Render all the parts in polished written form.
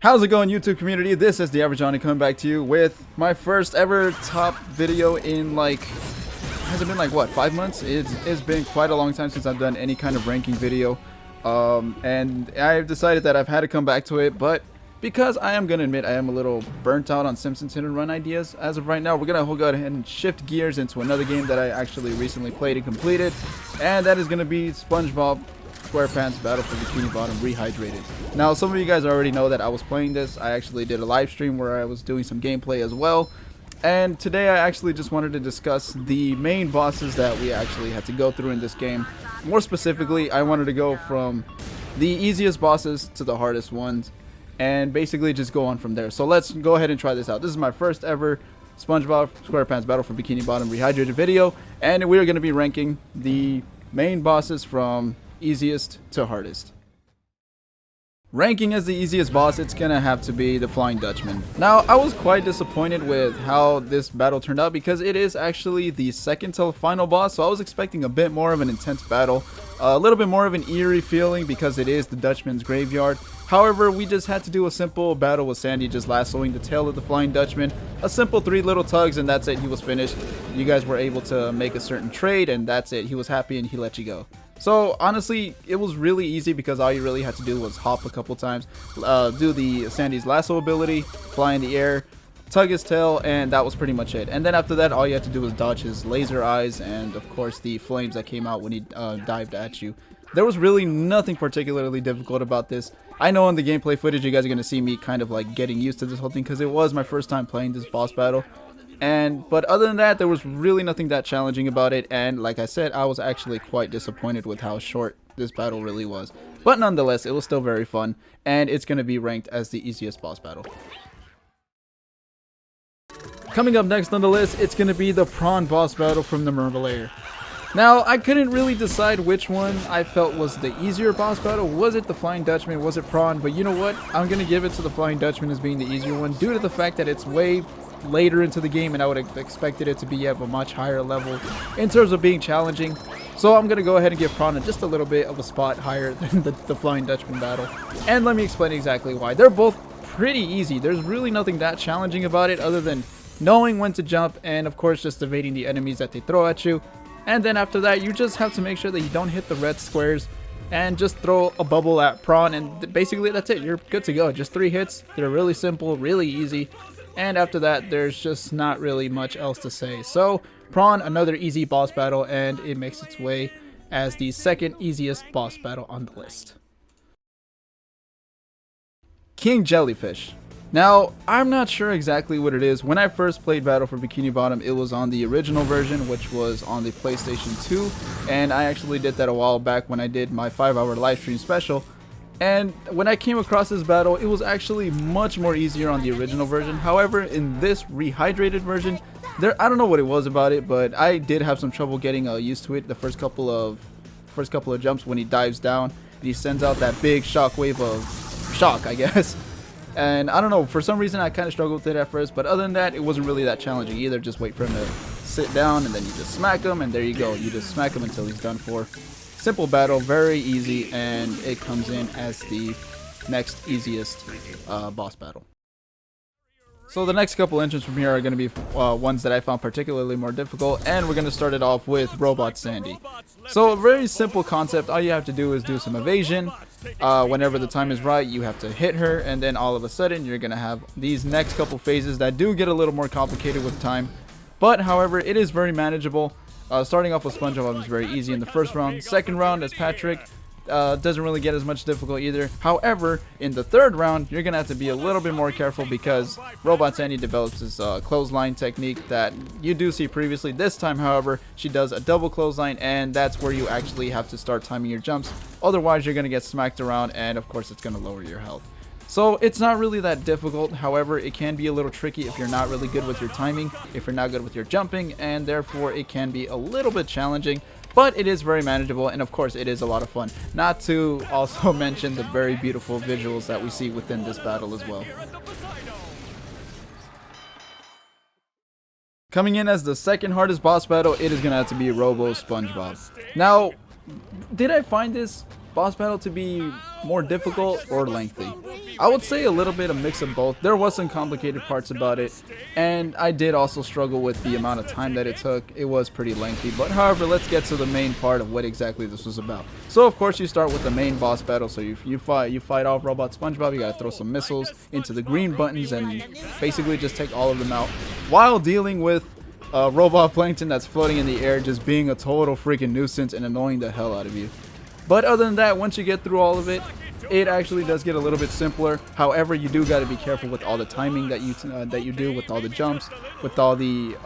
How's it going, YouTube community? This is the Average Johnny coming back to you with my first ever top video in has it been like what, 5 months? It's been quite a long time since I've done any kind of ranking video, and I've decided that I've had to come back to it, but because I am gonna admit I am a little burnt out on Simpsons hit and run ideas as of right now, we're gonna go ahead and shift gears into another game that I actually recently played and completed, and that is gonna be SpongeBob SquarePants Battle for Bikini Bottom Rehydrated. Now, some of you guys already know that I was playing this. I actually did a live stream where I was doing some gameplay as well. And today I actually just wanted to discuss the main bosses that we actually had to go through in this game. More specifically, I wanted to go from the easiest bosses to the hardest ones and basically just go on from there. So let's go ahead and try this out. This is my first ever SpongeBob SquarePants Battle for Bikini Bottom Rehydrated video, and we are going to be ranking the main bosses from easiest to hardest. Ranking as the easiest boss, it's gonna have to be the Flying Dutchman. Now, I was quite disappointed with how this battle turned out because it is actually the second to final boss, so I was expecting a bit more of an intense battle, a little bit more of an eerie feeling because it is the Dutchman's graveyard. However, we just had to do a simple battle with Sandy just lassoing the tail of the Flying Dutchman, a simple 3 little tugs, and that's it. He was finished. You guys were able to make a certain trade, and that's it. He was happy and he let you go. So honestly, it was really easy because all you really had to do was hop a couple times, do the Sandy's lasso ability, fly in the air, tug his tail, and that was pretty much it. And then after that, all you had to do was dodge his laser eyes and of course the flames that came out when he dived at you. There was really nothing particularly difficult about this. I know in the gameplay footage you guys are going to see me kind of like getting used to this whole thing because it was my first time playing this boss battle. But other than that, there was really nothing that challenging about it, and like I said, I was actually quite disappointed with how short this battle really was. But nonetheless, it was still very fun, and it's going to be ranked as the easiest boss battle. Coming up next on the list, it's going to be the Prawn boss battle from the Mermaid Lair. Now, I couldn't really decide which one I felt was the easier boss battle. Was it the Flying Dutchman? Was it Prawn? But you know what? I'm going to give it to the Flying Dutchman as being the easier one due to the fact that it's way later into the game and I would have expected it to be at a much higher level in terms of being challenging. So I'm going to go ahead and give Prawn just a little bit of a spot higher than the Flying Dutchman battle. And let me explain exactly why. They're both pretty easy. There's really nothing that challenging about it other than knowing when to jump and of course just evading the enemies that they throw at you. And then after that, you just have to make sure that you don't hit the red squares and just throw a bubble at Prawn, and basically that's it. You're good to go. Just 3 hits. They're really simple, really easy. And after that, there's just not really much else to say. So, Prawn, another easy boss battle, and it makes its way as the second easiest boss battle on the list. King Jellyfish. Now, I'm not sure exactly what it is. When I first played Battle for Bikini Bottom, it was on the original version, which was on the PlayStation 2, and I actually did that a while back when I did my 5-hour live stream special. And when I came across this battle, it was actually much more easier on the original version. However, in this rehydrated version, I don't know what it was about it, but I did have some trouble getting used to it the first couple of jumps when he dives down and he sends out that big shockwave of shock, I guess. And I don't know, for some reason I kind of struggled with it at first, but other than that, it wasn't really that challenging either. Just wait for him to sit down and then you just smack him, and there you go. You just smack him until he's done for. Simple battle, very easy, and it comes in as the next easiest boss battle. So the next couple entrants from here are going to be ones that I found particularly more difficult, and we're going to start it off with Robot Sandy. So a very simple concept. All you have to do is do some evasion. Whenever the time is right, you have to hit her, and then all of a sudden you're going to have these next couple phases that do get a little more complicated with time. But however, it is very manageable. Starting off with SpongeBob is very easy in the first round. Second round, as Patrick, doesn't really get as much difficult either. However, in the third round, you're going to have to be a little bit more careful because Robot Sandy develops this clothesline technique that you do see previously. This time, however, she does a double clothesline, and that's where you actually have to start timing your jumps. Otherwise, you're going to get smacked around, and of course, it's going to lower your health. So it's not really that difficult. However, it can be a little tricky if you're not really good with your timing, if you're not good with your jumping, and therefore it can be a little bit challenging. But it is very manageable, and of course it is a lot of fun. Not to also mention the very beautiful visuals that we see within this battle as well. Coming in as the second hardest boss battle, it is going to have to be Robo Spongebob. Now, did I find this boss battle to be more difficult or lengthy? I would say a little bit of mix of both. There was some complicated parts about it, and I did also struggle with the amount of time that it took. It was pretty lengthy, but however, let's get to the main part of what exactly this was about. So of course you start with the main boss battle. So you fight off Robot SpongeBob. You gotta throw some missiles into the green buttons and basically just take all of them out while dealing with robot plankton that's floating in the air, just being a total freaking nuisance and annoying the hell out of you. But other than that, once you get through all of it, it actually does get a little bit simpler. However, you do got to be careful with all the timing that you do, with all the jumps, with all the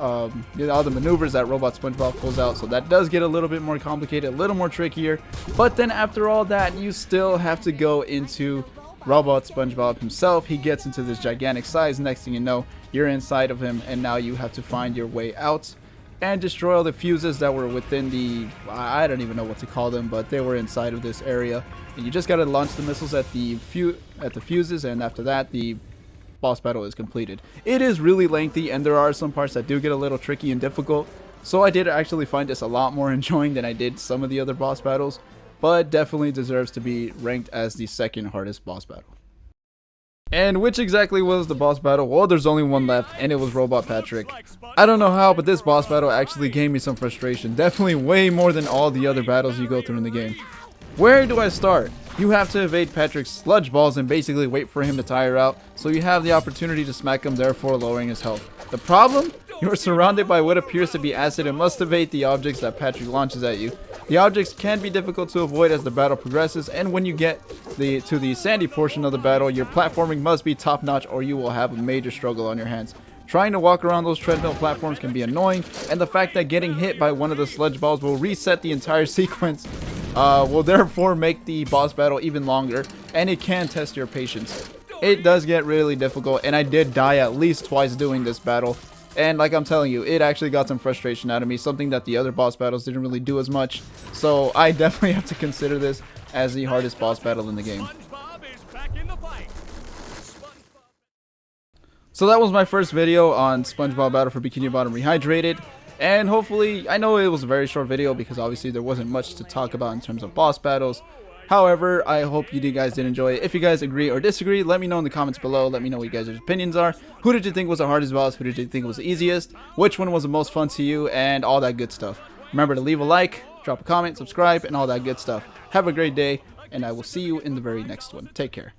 maneuvers that Robot SpongeBob pulls out. So that does get a little bit more complicated, a little more trickier. But then after all that, you still have to go into Robot SpongeBob himself. He gets into this gigantic size. Next thing you know, you're inside of him, and now you have to find your way out and destroy all the fuses that were within the, I don't even know what to call them, but they were inside of this area. And you just gotta launch the missiles at the fuses, and after that, the boss battle is completed. It is really lengthy, and there are some parts that do get a little tricky and difficult. So I did actually find this a lot more enjoying than I did some of the other boss battles, but definitely deserves to be ranked as the second hardest boss battle. And which exactly was the boss battle? Well, there's only one left, and it was Robot Patrick. I don't know how, but this boss battle actually gave me some frustration. Definitely way more than all the other battles you go through in the game. Where do I start? You have to evade Patrick's sludge balls and basically wait for him to tire out, so you have the opportunity to smack him, therefore lowering his health. The problem? You are surrounded by what appears to be acid and must evade the objects that Patrick launches at you. The objects can be difficult to avoid as the battle progresses, and when you get to the sandy portion of the battle, your platforming must be top notch or you will have a major struggle on your hands. Trying to walk around those treadmill platforms can be annoying, and the fact that getting hit by one of the sludge balls will reset the entire sequence will therefore make the boss battle even longer, and it can test your patience. It does get really difficult, and I did die at least twice doing this battle. And like I'm telling you, it actually got some frustration out of me, something that the other boss battles didn't really do as much. So I definitely have to consider this as the hardest boss battle in the game. So that was my first video on SpongeBob Battle for Bikini Bottom Rehydrated. And hopefully, I know it was a very short video because obviously there wasn't much to talk about in terms of boss battles. However, I hope you guys did enjoy it. If you guys agree or disagree, let me know in the comments below. Let me know what you guys' opinions are. Who did you think was the hardest boss? Who did you think was the easiest? Which one was the most fun to you? And all that good stuff. Remember to leave a like, drop a comment, subscribe, and all that good stuff. Have a great day, and I will see you in the very next one. Take care.